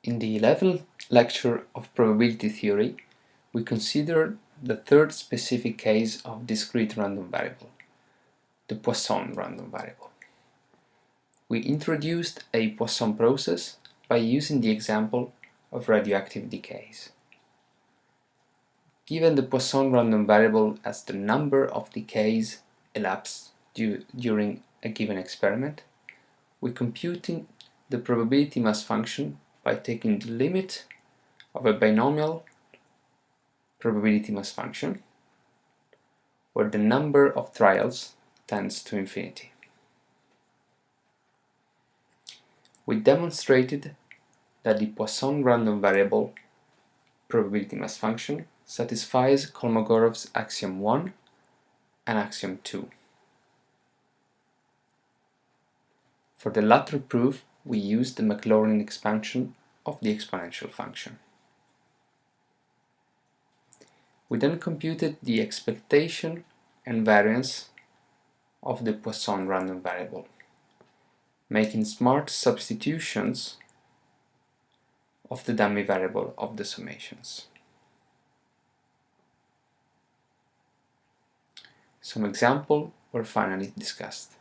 In the 11th lecture of probability theory, we considered the third specific case of discrete random variable, the Poisson random variable. We introduced a Poisson process by using the example of radioactive decays. Given the Poisson random variable as the number of decays elapsed during a given experiment, we computed the probability mass function by taking the limit of a binomial probability mass function where the number of trials tends to infinity. We demonstrated that the Poisson random variable probability mass function satisfies Kolmogorov's axiom 1 and axiom 2. For the latter proof, we used the Maclaurin expansion of the exponential function. We then computed the expectation and variance of the Poisson random variable, making smart substitutions of the dummy variable of the summations. Some examples were finally discussed.